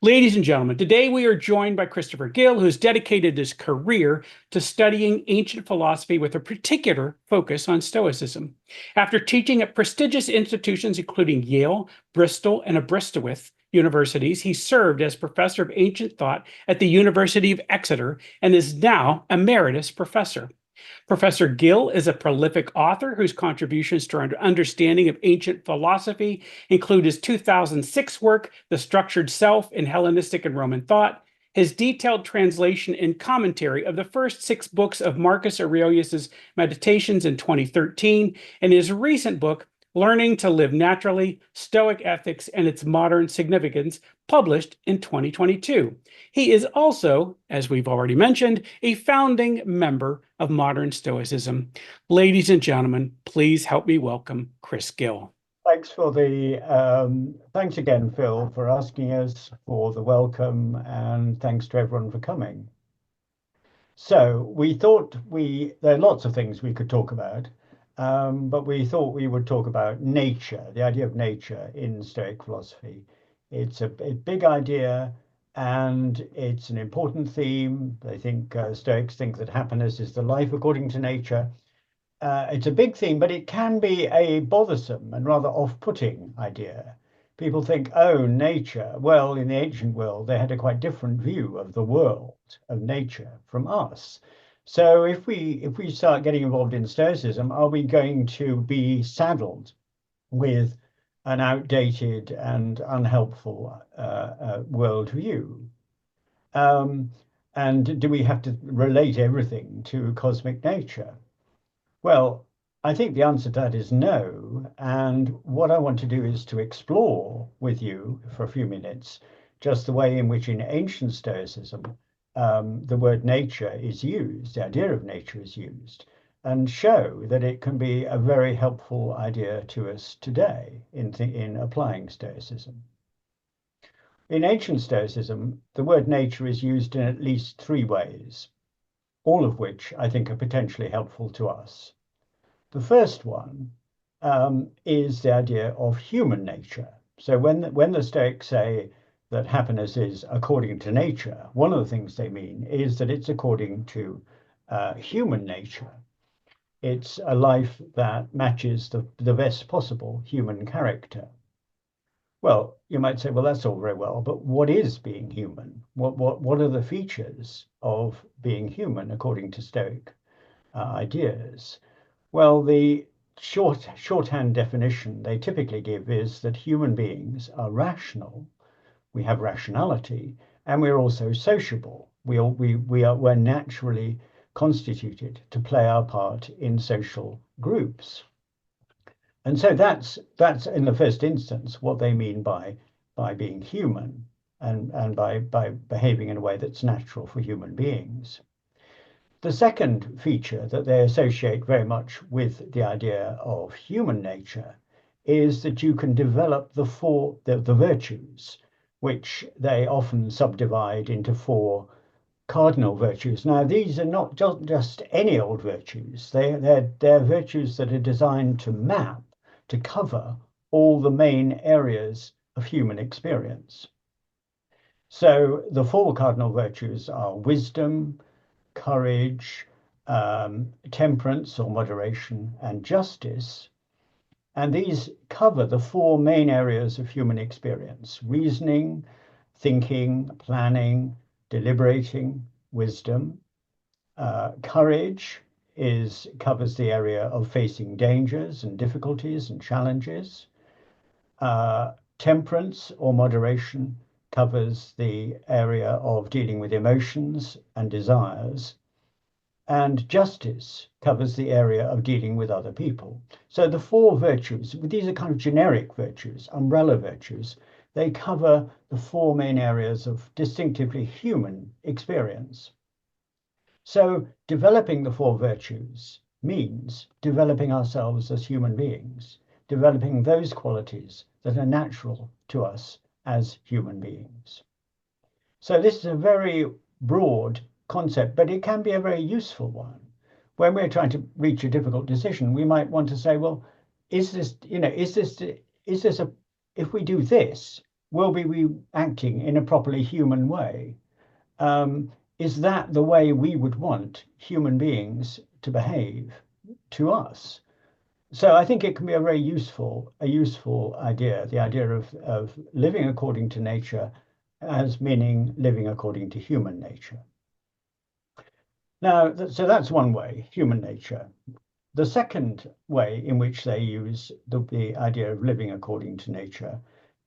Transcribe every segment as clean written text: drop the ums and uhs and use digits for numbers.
Ladies and gentlemen, today we are joined by Christopher Gill, who has dedicated his career to studying ancient philosophy with a particular focus on Stoicism. After teaching at prestigious institutions including Yale, Bristol, and Aberystwyth universities, he served as professor of ancient thought at the University of Exeter and is now emeritus professor. Professor Gill is a prolific author whose contributions to our understanding of ancient philosophy include his 2006 work, The Structured Self in Hellenistic and Roman Thought, his detailed translation and commentary of the first 6 books of Marcus Aurelius's Meditations in 2013, and his recent book, Learning to Live Naturally, Stoic Ethics and Its Modern Significance, published in 2022. He is also, as we've already mentioned, a founding member of Modern Stoicism. Ladies and gentlemen, please help me welcome Chris Gill. Thanks again, Phil, for asking us for the welcome, and thanks to everyone for coming. So we thought there are lots of things we could talk about. But we thought we would talk about nature, the idea of nature in Stoic philosophy. It's a big idea and it's an important theme. They think Stoics think that happiness is the life according to nature. It's a big theme, but it can be a bothersome and rather off-putting idea. People think, oh, nature. Well, in the ancient world, they had a quite different view of the world, of nature, from us. So if we start getting involved in Stoicism, are we going to be saddled with an outdated and unhelpful worldview? And do we have to relate everything to cosmic nature? Well, I think the answer to that is no. And what I want to do is to explore with you for a few minutes just the way in which in ancient Stoicism the word nature is used, the idea of nature is used, and show that it can be a very helpful idea to us today in applying Stoicism. In ancient Stoicism, the word nature is used in at least 3 ways, all of which I think are potentially helpful to us. The first one is the idea of human nature. So when the Stoics say that happiness is according to nature, one of the things they mean is that it's according to human nature. It's a life that matches the best possible human character. Well, you might say, well, that's all very well, but what is being human? What are the features of being human according to Stoic ideas? Well, the shorthand definition they typically give is that human beings are rational. We have rationality, and we're also sociable. We're naturally constituted to play our part in social groups. And so that's in the first instance what they mean by being human and by behaving in a way that's natural for human beings. The second feature that they associate very much with the idea of human nature is that you can develop the virtues, which they often subdivide into 4 cardinal virtues. Now, these are not just any old virtues. They're virtues that are designed to map, to cover all the main areas of human experience. So the 4 cardinal virtues are wisdom, courage, temperance or moderation, and justice. And these cover the 4 main areas of human experience: reasoning, thinking, planning, deliberating, wisdom. Courage covers the area of facing dangers and difficulties and challenges. Temperance or moderation covers the area of dealing with emotions and desires. And justice covers the area of dealing with other people. So the 4 virtues, these are kind of generic virtues, umbrella virtues. They cover the 4 main areas of distinctively human experience. So developing the 4 virtues means developing ourselves as human beings, developing those qualities that are natural to us as human beings. So this is a very broad concept, but it can be a very useful one. When we're trying to reach a difficult decision, we might want to say, well, if we do this, will we acting in a properly human way? Is that the way we would want human beings to behave to us? So I think it can be a very useful idea, the idea of living according to nature as meaning living according to human nature. Now, so that's one way, human nature. The second way in which they use the idea of living according to nature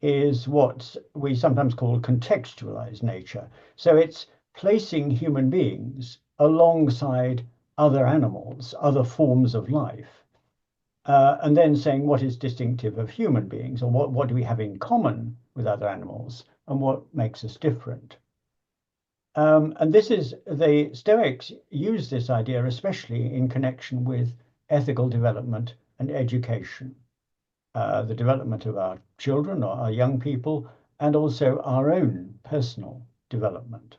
is what we sometimes call contextualized nature. So it's placing human beings alongside other animals, other forms of life, and then saying what is distinctive of human beings, or what do we have in common with other animals, and what makes us different. And this is the Stoics use this idea especially in connection with ethical development and education, the development of our children or our young people, and also our own personal development.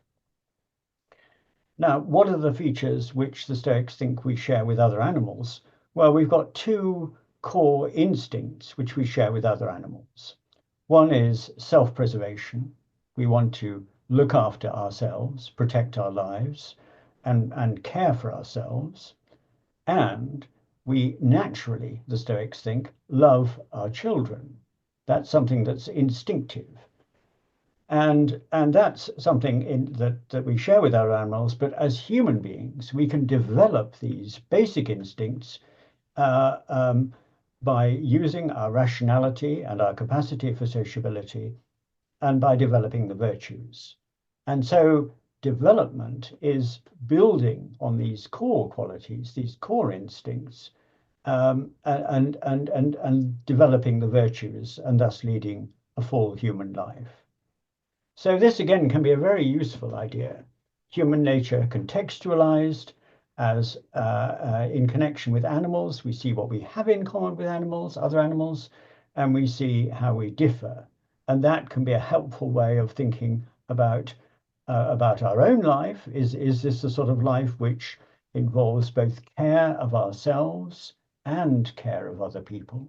Now, what are the features which the Stoics think we share with other animals? Well, we've got two core instincts which we share with other animals. One is self-preservation. We want to look after ourselves, protect our lives, and care for ourselves. And we naturally, the Stoics think, love our children. That's something that's instinctive. And that's something that we share with our animals, but as human beings, we can develop these basic instincts uh, um, by using our rationality and our capacity for sociability, and by developing the virtues. And so development is building on these core qualities, these core instincts, and developing the virtues, and thus leading a full human life. So this again can be a very useful idea. Human nature contextualized as in connection with animals. We see what we have in common with animals, other animals, and we see how we differ. And that can be a helpful way of thinking about our own life. Is this the sort of life which involves both care of ourselves and care of other people?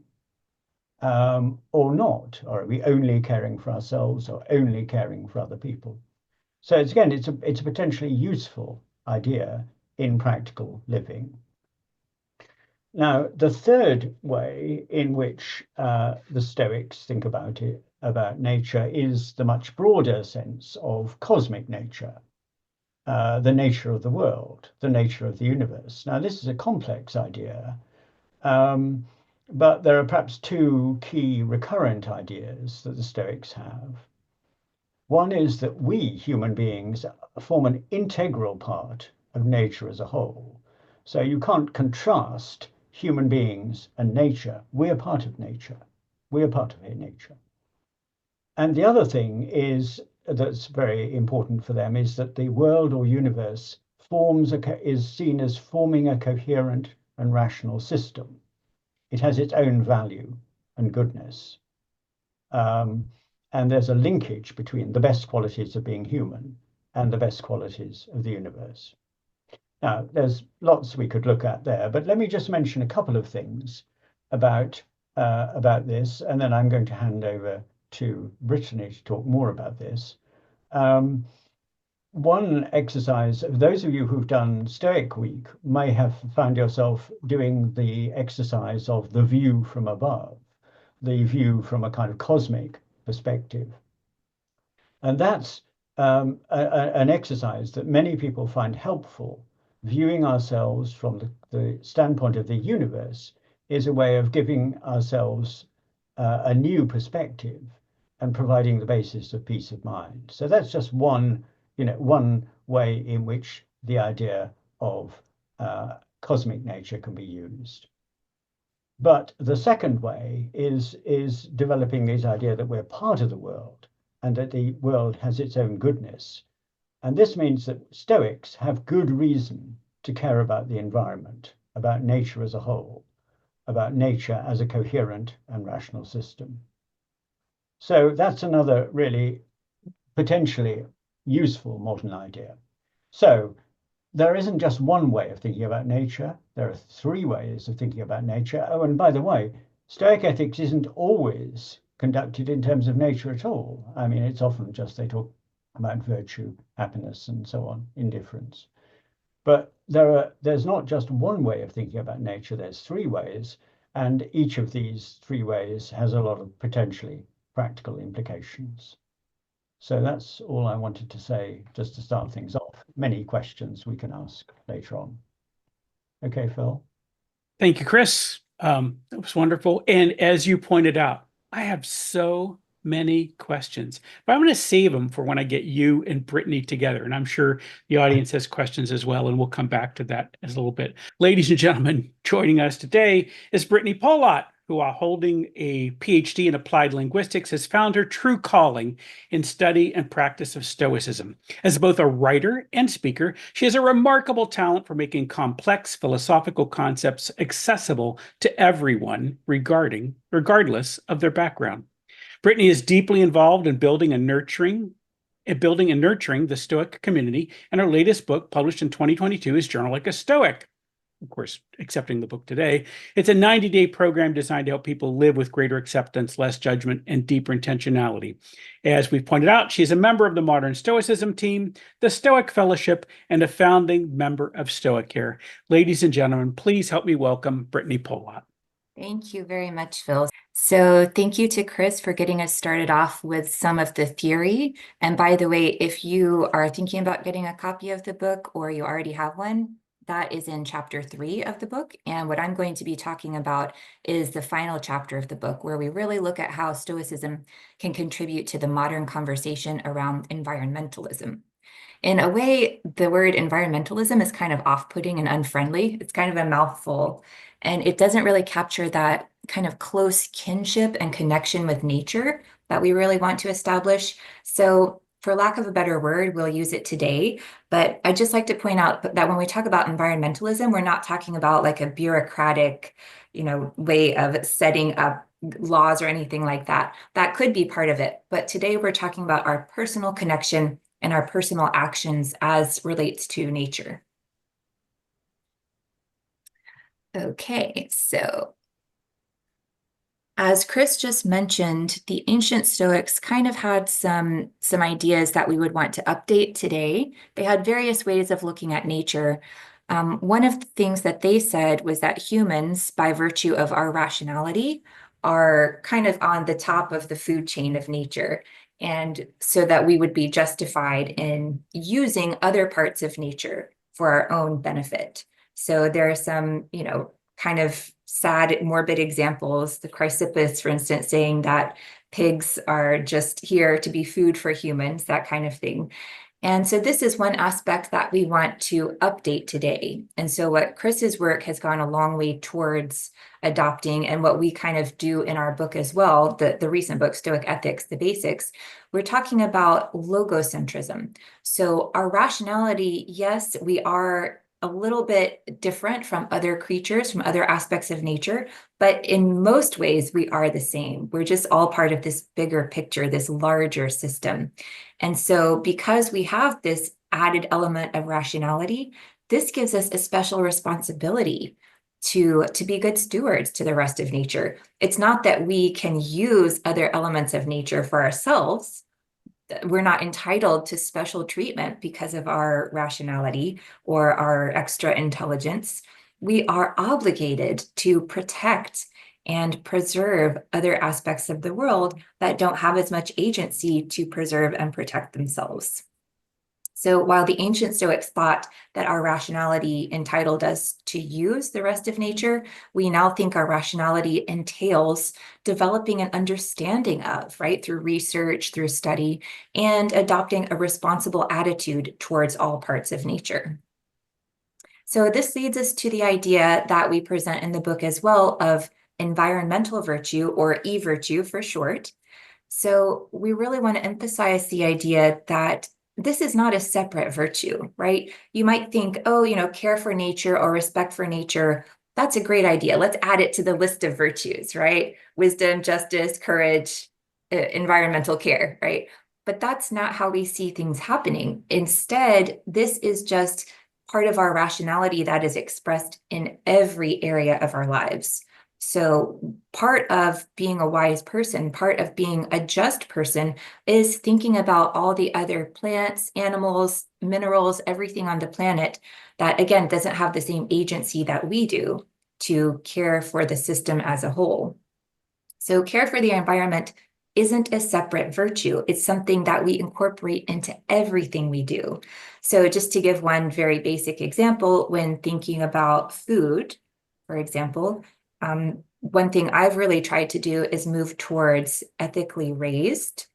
Or not? Or are we only caring for ourselves or only caring for other people? So it's a potentially useful idea in practical living. Now, the third way in which the Stoics think about nature, is the much broader sense of cosmic nature, the nature of the world, the nature of the universe. Now, this is a complex idea. But there are perhaps two key recurrent ideas that the Stoics have. One is that we human beings form an integral part of nature as a whole. So you can't contrast human beings and nature. We're part of nature. We're part of nature. And the other thing is that's very important for them is that the world or universe is seen as forming a coherent and rational system. It has its own value and goodness. And there's a linkage between the best qualities of being human and the best qualities of the universe. Now, there's lots we could look at there, but let me just mention a couple of things about this, and then I'm going to hand over to Brittany to talk more about this. One exercise, those of you who've done Stoic Week may have found yourself doing the exercise of the view from above, the view from a kind of cosmic perspective. And that's an exercise that many people find helpful. Viewing ourselves from the standpoint of the universe is a way of giving ourselves a new perspective and providing the basis of peace of mind. So that's just one way in which the idea of cosmic nature can be used. But the second way is developing this idea that we're part of the world and that the world has its own goodness. And this means that Stoics have good reason to care about the environment, about nature as a whole, about nature as a coherent and rational system. So that's another really potentially useful modern idea. So there isn't just one way of thinking about nature. There are three ways of thinking about nature. Oh, and by the way, Stoic ethics isn't always conducted in terms of nature at all. I mean, it's often just they talk about virtue, happiness, and so on, indifference. But there's not just one way of thinking about nature, there's three ways, and each of these three ways has a lot of potentially practical implications. So that's all I wanted to say just to start things off. Many questions we can ask later on. Okay, Phil. Thank you, Chris. That was wonderful. And as you pointed out, I have so many questions, but I'm going to save them for when I get you and Brittany together. And I'm sure the audience has questions as well, and we'll come back to that as a little bit. Ladies and gentlemen, joining us today is Brittany Polat, who, while holding a PhD in applied linguistics, has found her true calling in study and practice of Stoicism. As both a writer and speaker, she has a remarkable talent for making complex philosophical concepts accessible to everyone, regardless of their background. Brittany is deeply involved in building and nurturing the Stoic community, and her latest book, published in 2022, is Journal Like a Stoic. Of course, accepting the book today. It's a 90-day program designed to help people live with greater acceptance, less judgment, and deeper intentionality. As we've pointed out, she's a member of the Modern Stoicism team, the Stoic Fellowship, and a founding member of Stoic Care. Ladies and gentlemen, please help me welcome Brittany Polat. Thank you very much, Phil. So thank you to Chris for getting us started off with some of the theory. And by the way, if you are thinking about getting a copy of the book or you already have one, that is in chapter 3 of the book. And what I'm going to be talking about is the final chapter of the book, where we really look at how Stoicism can contribute to the modern conversation around environmentalism. In a way, the word environmentalism is kind of off-putting and unfriendly. It's kind of a mouthful, and it doesn't really capture that kind of close kinship and connection with nature that we really want to establish. So for lack of a better word, we'll use it today. But I'd just like to point out that when we talk about environmentalism, we're not talking about like a bureaucratic, way of setting up laws or anything like that. That could be part of it. But today we're talking about our personal connection and our personal actions as relates to nature. Okay, so as Chris just mentioned, the ancient Stoics kind of had some ideas that we would want to update today. They had various ways of looking at nature. One of the things that they said was that humans, by virtue of our rationality, are kind of on the top of the food chain of nature. And so that we would be justified in using other parts of nature for our own benefit. So there are some, kind of sad, morbid examples. The Chrysippus, for instance, saying that pigs are just here to be food for humans, that kind of thing. And so this is one aspect that we want to update today. And so what Chris's work has gone a long way towards adopting, and what we kind of do in our book as well, the recent book, Stoic Ethics, the Basics, we're talking about logocentrism. So our rationality, yes, we are a little bit different from other creatures, from other aspects of nature, but in most ways we are the same. We're just all part of this bigger picture, this larger system. And so because we have this added element of rationality, this gives us a special responsibility to be good stewards to the rest of nature. It's not that we can use other elements of nature for ourselves. We're not entitled to special treatment because of our rationality or our extra intelligence. We are obligated to protect and preserve other aspects of the world that don't have as much agency to preserve and protect themselves. So while the ancient Stoics thought that our rationality entitled us to use the rest of nature, we now think our rationality entails developing an understanding of, right, through research, through study, and adopting a responsible attitude towards all parts of nature. So this leads us to the idea that we present in the book as well of environmental virtue, or e-virtue for short. So we really want to emphasize the idea that this is not a separate virtue, right? You might think, oh, care for nature or respect for nature, that's a great idea. Let's add it to the list of virtues, right? Wisdom, justice, courage, environmental care, right? But that's not how we see things happening. Instead, this is just part of our rationality that is expressed in every area of our lives. So part of being a wise person, part of being a just person, is thinking about all the other plants, animals, minerals, everything on the planet that, again, doesn't have the same agency that we do to care for the system as a whole. So care for the environment isn't a separate virtue. It's something that we incorporate into everything we do. So just to give one very basic example, when thinking about food, for example, one thing I've really tried to do is move towards ethically raised,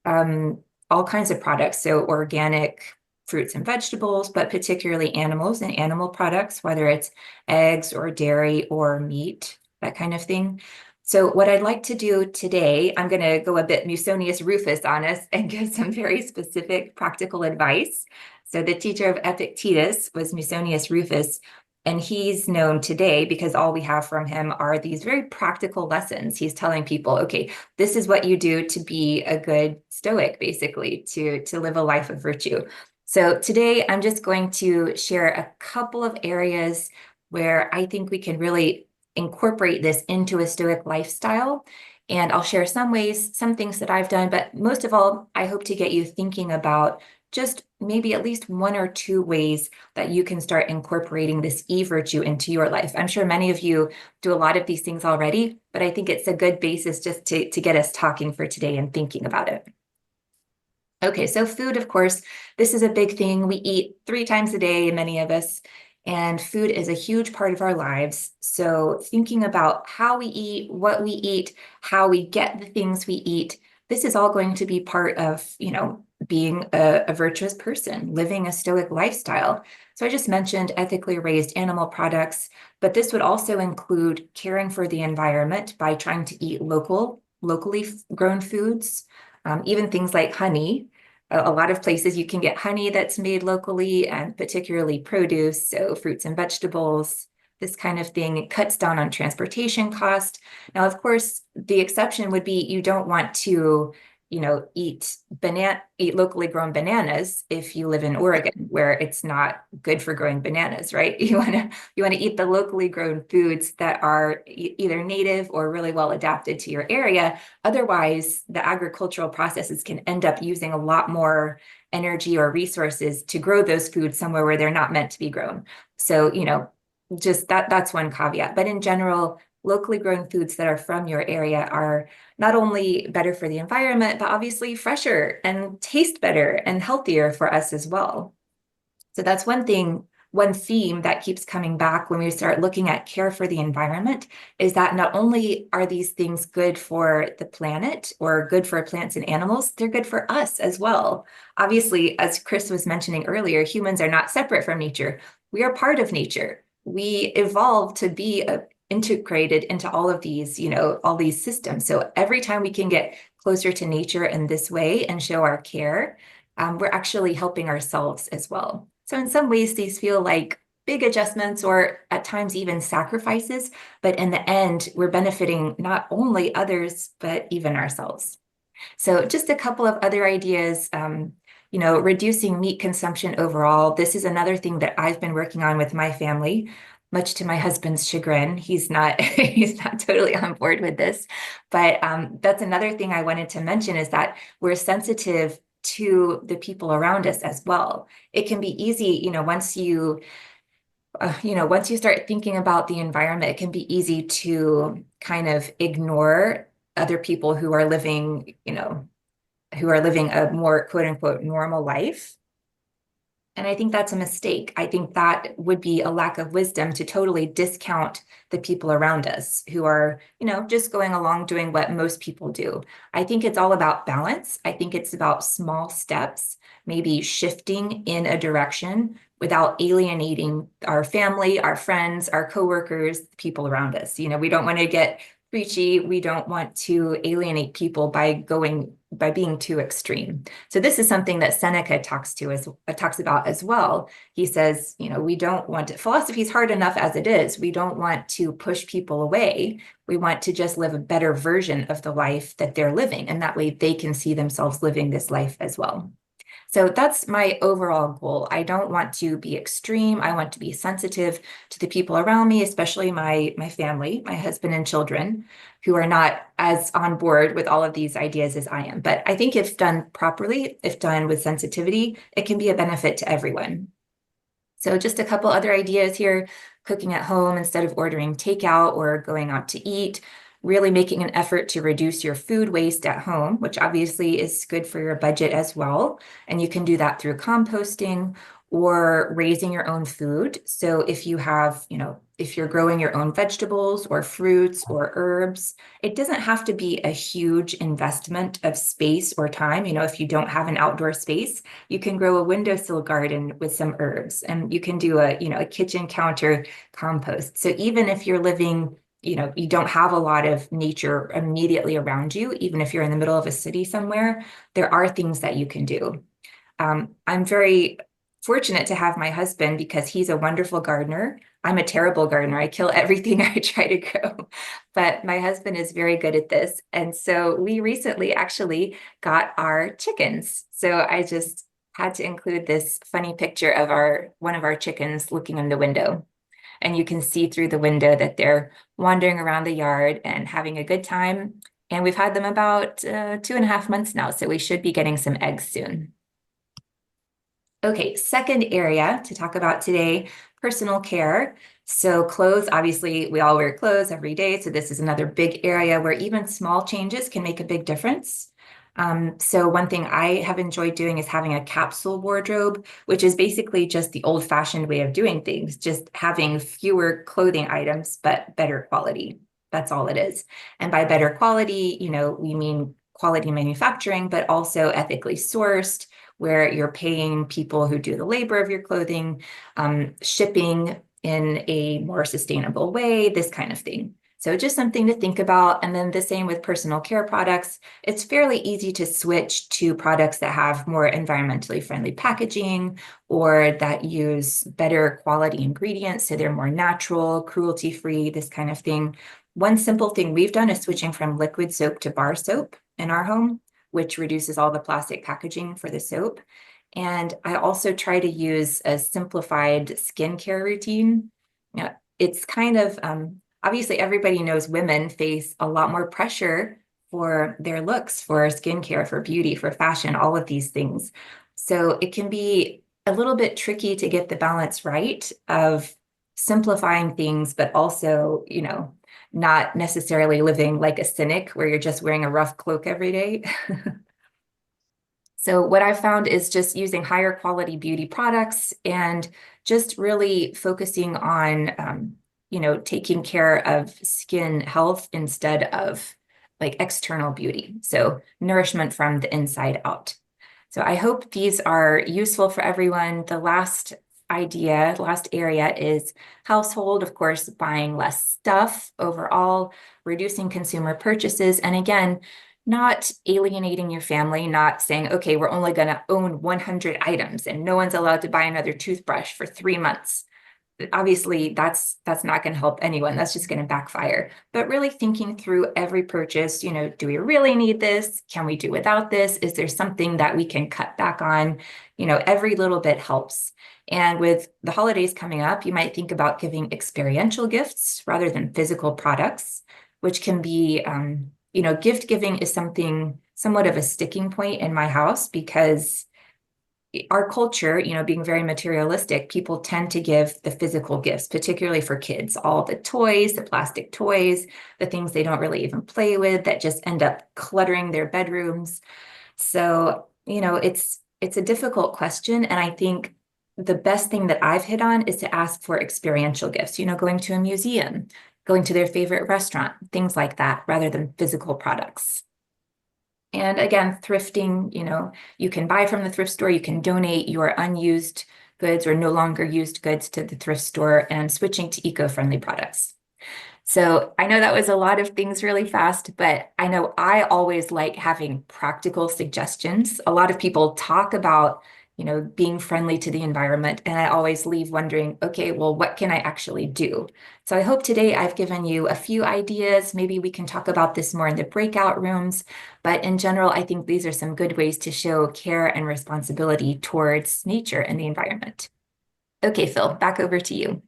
all kinds of products. So organic fruits and vegetables, but particularly animals and animal products, whether it's eggs or dairy or meat, that kind of thing. So what I'd like to do today, I'm going to go a bit Musonius Rufus on us and give some very specific practical advice. So the teacher of Epictetus was Musonius Rufus, and he's known today because all we have from him are these very practical lessons. He's telling people, okay, this is what you do to be a good Stoic, basically, to live a life of virtue. So today I'm just going to share a couple of areas where I think we can really incorporate this into a Stoic lifestyle. And I'll share some ways, some things that I've done, but most of all, I hope to get you thinking about just maybe at least one or two ways that you can start incorporating this e-virtue into your life. I'm sure many of you do a lot of these things already, but I think it's a good basis just to get us talking for today and thinking about it. Okay, so food, of course, this is a big thing. We eat 3 times a day, many of us, and food is a huge part of our lives. So thinking about how we eat, what we eat, how we get the things we eat, this is all going to be part of, being a virtuous person, living a Stoic lifestyle. So I just mentioned ethically raised animal products, but this would also include caring for the environment by trying to eat locally grown foods, even things like honey. A lot of places you can get honey that's made locally, and particularly produce, so fruits and vegetables, this kind of thing. It cuts down on transportation cost. Now, of course, the exception would be you don't want to, eat locally grown bananas if you live in Oregon, where it's not good for growing bananas, right? You want to eat the locally grown foods that are either native or really well adapted to your area. Otherwise, the agricultural processes can end up using a lot more energy or resources to grow those foods somewhere where they're not meant to be grown. So, just that's one caveat. But in general, locally grown foods that are from your area are not only better for the environment, but obviously fresher and taste better and healthier for us as well. So that's one theme that keeps coming back when we start looking at care for the environment, is that not only are these things good for the planet or good for plants and animals, they're good for us as well. Obviously, as Chris was mentioning earlier, humans are not separate from nature. We are part of nature. We evolved to be integrated into all of these, all these systems. So every time we can get closer to nature in this way and show our care, we're actually helping ourselves as well. So in some ways, these feel like big adjustments or at times even sacrifices, but in the end, we're benefiting not only others, but even ourselves. So just a couple of other ideas, reducing meat consumption overall. This is another thing that I've been working on with my family, much to my husband's chagrin. He's not totally on board with this, but that's another thing I wanted to mention, is that we're sensitive to the people around us as well. It can be easy, once you start thinking about the environment, it can be easy to kind of ignore other people who are living, a more quote unquote normal life. And I think that's a mistake. I think that would be a lack of wisdom to totally discount the people around us who are, just going along doing what most people do. I think it's all about balance. I think it's about small steps, maybe shifting in a direction without alienating our family, our friends, our coworkers, the people around us. We don't want to get preachy. We don't want to alienate people by being too extreme. So this is something that Seneca talks about as well. He says, we don't want to, philosophy is hard enough as it is. We don't want to push people away. We want to just live a better version of the life that they're living. And that way they can see themselves living this life as well. So that's my overall goal. I don't want to be extreme. I want to be sensitive to the people around me, especially my family, my husband and children, who are not as on board with all of these ideas as I am. But I think if done properly, if done with sensitivity, it can be a benefit to everyone. So just a couple other ideas here: cooking at home instead of ordering takeout or going out to eat, really making an effort to reduce your food waste at home, which obviously is good for your budget as well. And you can do that through composting or raising your own food. So if you have, if you're growing your own vegetables or fruits or herbs, it doesn't have to be a huge investment of space or time. If you don't have an outdoor space, you can grow a windowsill garden with some herbs, and you can do a kitchen counter compost. So even if you're living, you don't have a lot of nature immediately around you, even if you're in the middle of a city somewhere, there are things that you can do. I'm very fortunate to have my husband because he's a wonderful gardener. I'm a terrible gardener. I kill everything I try to grow, but my husband is very good at this. And so we recently actually got our chickens. So I just had to include this funny picture of one of our chickens looking in the window. And you can see through the window that they're wandering around the yard and having a good time. And we've had them about 2.5 months now, so we should be getting some eggs soon. Okay, second area to talk about today, personal care. So clothes, obviously we all wear clothes every day. So this is another big area where even small changes can make a big difference. So one thing I have enjoyed doing is having a capsule wardrobe, which is basically just the old-fashioned way of doing things, just having fewer clothing items, but better quality. That's all it is. And by better quality, we mean quality manufacturing, but also ethically sourced, where you're paying people who do the labor of your clothing, shipping in a more sustainable way, this kind of thing. So just something to think about. And then the same with personal care products. It's fairly easy to switch to products that have more environmentally friendly packaging or that use better quality ingredients, so they're more natural, cruelty-free, this kind of thing. One simple thing we've done is switching from liquid soap to bar soap in our home, which reduces all the plastic packaging for the soap. And I also try to use a simplified skincare routine. It's kind of, obviously everybody knows women face a lot more pressure for their looks, for skincare, for beauty, for fashion, all of these things. So it can be a little bit tricky to get the balance right of simplifying things, but also, not necessarily living like a cynic where you're just wearing a rough cloak every day. So what I've found is just using higher quality beauty products and just really focusing on, taking care of skin health instead of like external beauty. So nourishment from the inside out. So I hope these are useful for everyone. The last area is household, of course, buying less stuff overall, reducing consumer purchases. And again, not alienating your family, not saying, okay, we're only going to own 100 items and no one's allowed to buy another toothbrush for 3 months. Obviously, that's not going to help anyone. That's just going to backfire. But really thinking through every purchase, do we really need this? Can we do without this? Is there something that we can cut back on? Every little bit helps. And with the holidays coming up, you might think about giving experiential gifts rather than physical products, which can be, gift giving is somewhat of a sticking point in my house because our culture, being very materialistic, people tend to give the physical gifts, particularly for kids, all the toys, the plastic toys, the things they don't really even play with that just end up cluttering their bedrooms. So, it's a difficult question. And I think the best thing that I've hit on is to ask for experiential gifts, going to a museum, going to their favorite restaurant, things like that, rather than physical products. And again, thrifting, you can buy from the thrift store, you can donate your unused goods or no longer used goods to the thrift store, and switching to eco-friendly products. So I know that was a lot of things really fast, but I know I always like having practical suggestions. A lot of people talk about being friendly to the environment. And I always leave wondering, okay, well, what can I actually do? So I hope today I've given you a few ideas. Maybe we can talk about this more in the breakout rooms. But in general, I think these are some good ways to show care and responsibility towards nature and the environment. Okay, Phil, back over to you.